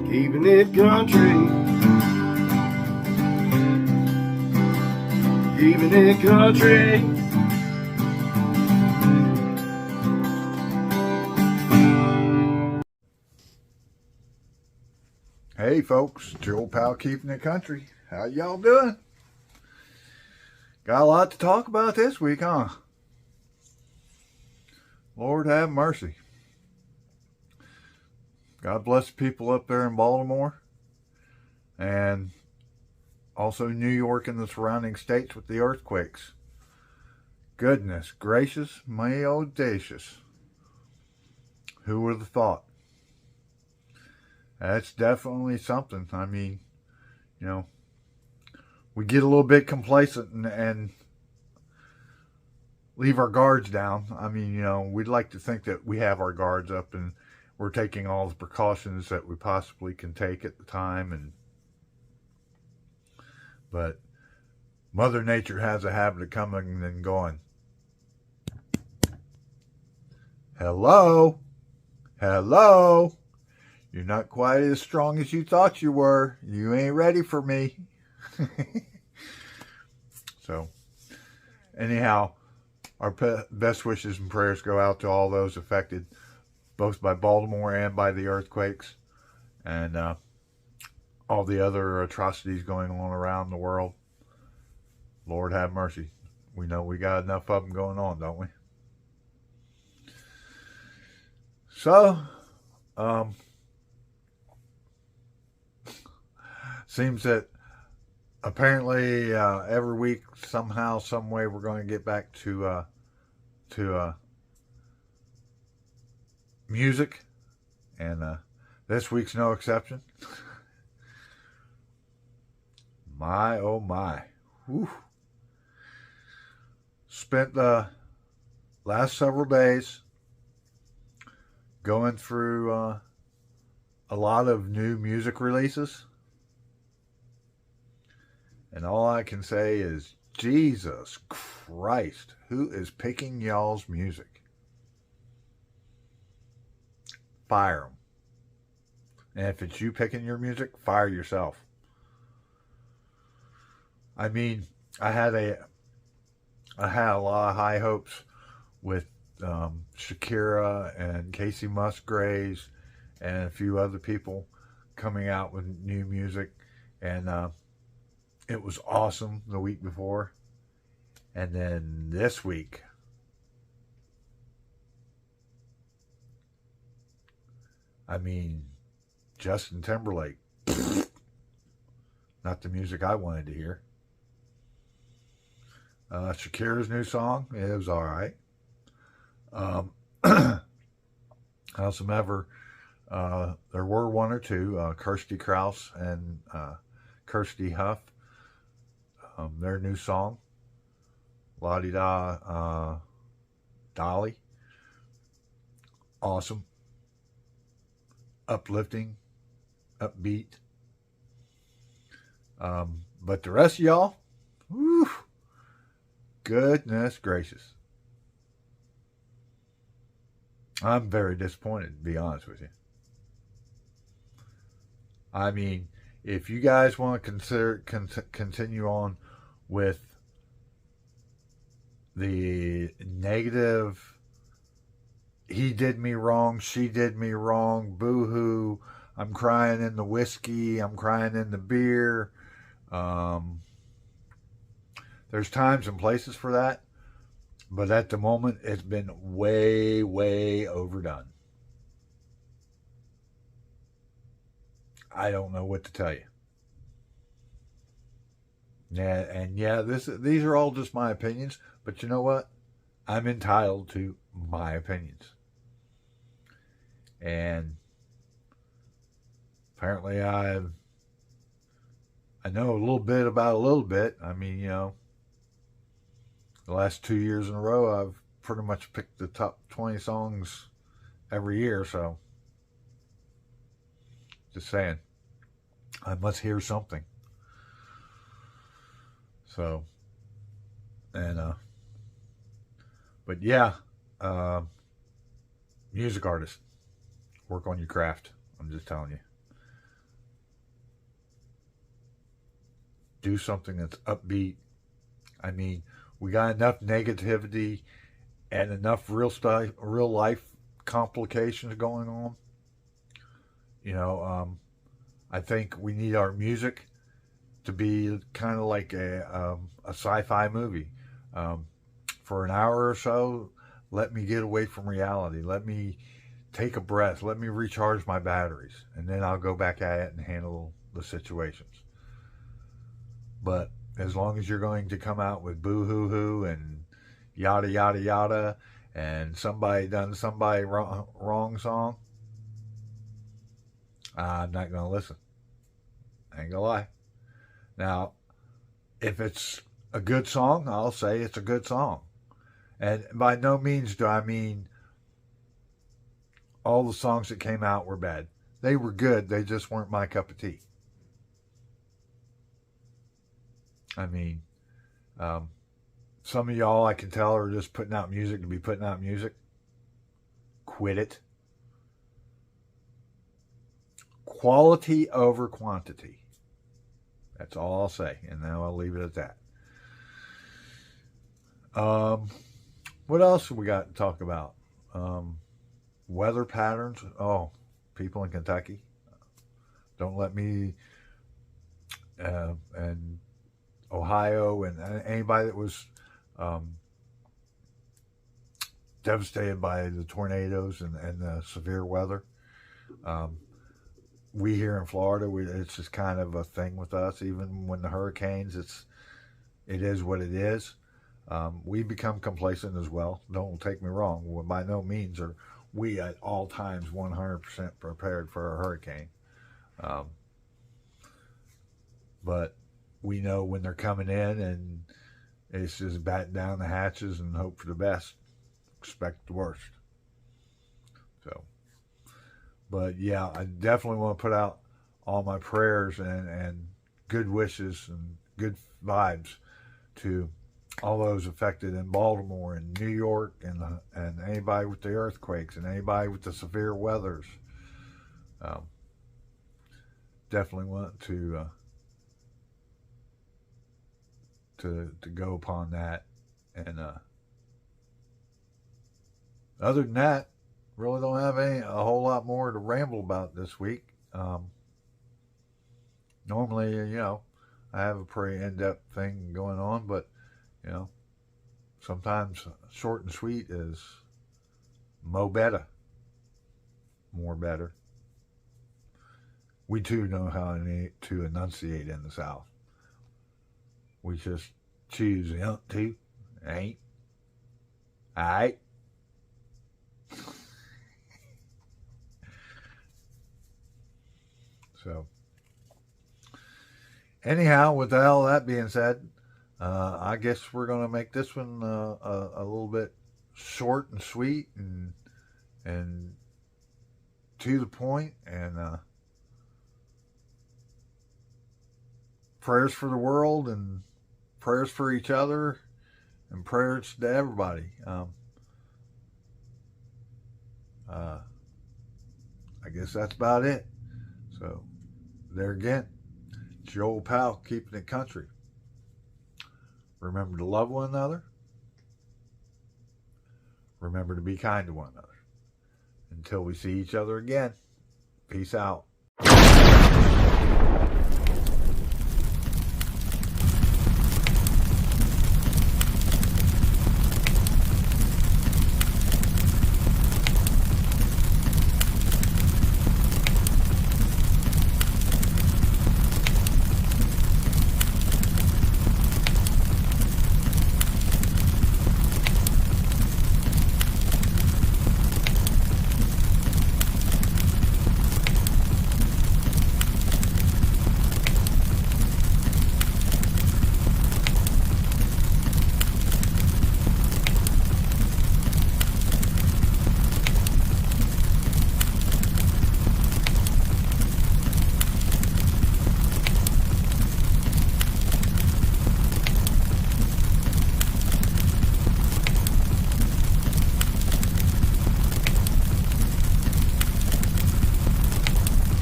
keeping it country, keeping it country. Hey folks, it's your old pal Keeping It Country. How y'all doing? Got a lot to talk about this week, huh? Lord have mercy. God bless the people up there in Baltimore and also New York and the surrounding states with the earthquakes. Goodness gracious, my audacious. Who would have thought? That's definitely something. I mean, you know, we get a little bit complacent and leave our guards down. I mean, you know, we'd like to think that we have our guards up and we're taking all the precautions that we possibly can take at the time. But Mother Nature has a habit of coming and going, hello, hello. You're not quite as strong as you thought you were. You ain't ready for me. So, anyhow, our best wishes and prayers go out to all those affected, both by Baltimore and by the earthquakes, and all the other atrocities going on around the world. Lord have mercy. We know we got enough of them going on, don't we? So, seems that apparently every week, somehow, some way, we're going to get back to music, and this week's no exception. My oh my. Whew. Spent the last several days going through a lot of new music releases. And all I can say is, Jesus Christ, who is picking y'all's music? Fire them. And if it's you picking your music, fire yourself. I mean, I had a lot of high hopes with Shakira and Casey Musgraves and a few other people coming out with new music, and it was awesome the week before. And then this week, I mean, Justin Timberlake. Not the music I wanted to hear. Shakira's new song, it was all right. Howsomever, there were one or two, Kirsty Krause and Kirsty Huff, their new song, La Di Da Dolly. Awesome. Uplifting. Upbeat. But the rest of y'all, whew, goodness gracious. I'm very disappointed, to be honest with you. I mean, if you guys want to continue on with the negative, he did me wrong, she did me wrong, boo-hoo, I'm crying in the whiskey, I'm crying in the beer. There's times and places for that, but at the moment, it's been way, way overdone. I don't know what to tell you. Yeah, and yeah, these are all just my opinions, but you know what? I'm entitled to my opinions. And apparently I know a little bit about a little bit. I mean, you know, the last 2 years in a row, I've pretty much picked the top 20 songs every year, so just saying, I must hear something. So, and but yeah, music artist, work on your craft. I'm just telling you. do something that's upbeat. I mean, we got enough negativity and enough real life complications going on. I think we need our music to be kind of like a sci-fi movie. Um, for an hour or so, let me get away from reality. Let me take a breath. Let me recharge my batteries, and then I'll go back at it and handle the situations. But as long as you're going to come out with boo hoo hoo and yada yada yada, and somebody done somebody wrong song, I'm not going to listen. I ain't gonna lie. Now, if it's a good song, I'll say it's a good song. And by no means do I mean all the songs that came out were bad. They were good, they just weren't my cup of tea. I mean, some of y'all I can tell are just putting out music to be putting out music. Quit it. Quality over quantity. That's all I'll say, and now I'll leave it at that. What else have we got to talk about? Weather patterns. Oh, people in Kentucky, don't let me, and Ohio, and anybody that was devastated by the tornadoes and the severe weather. We here in Florida, it's just kind of a thing with us. Even when the hurricanes, it is what it is. We become complacent as well. Don't take me wrong. By no means are we at all times 100% prepared for a hurricane. But we know when they're coming in, and it's just batten down the hatches and hope for the best. Expect the worst. So, but yeah, I definitely want to put out all my prayers and good wishes and good vibes to all those affected in Baltimore and New York, and anybody with the earthquakes and anybody with the severe weathers. Definitely want to go upon that. And other than that, really don't have a whole lot more to ramble about this week. Normally, I have a pretty in-depth thing going on, but sometimes short and sweet is more better. We too know how to enunciate in the South. We just choose to, ain't, alright. So, anyhow, with all that being said, I guess we're going to make this one a little bit short and sweet and to the point, and prayers for the world and prayers for each other and prayers to everybody. I guess that's about it. So, there again, it's your old pal keeping it country. Remember to love one another. Remember to be kind to one another. Until we see each other again, peace out.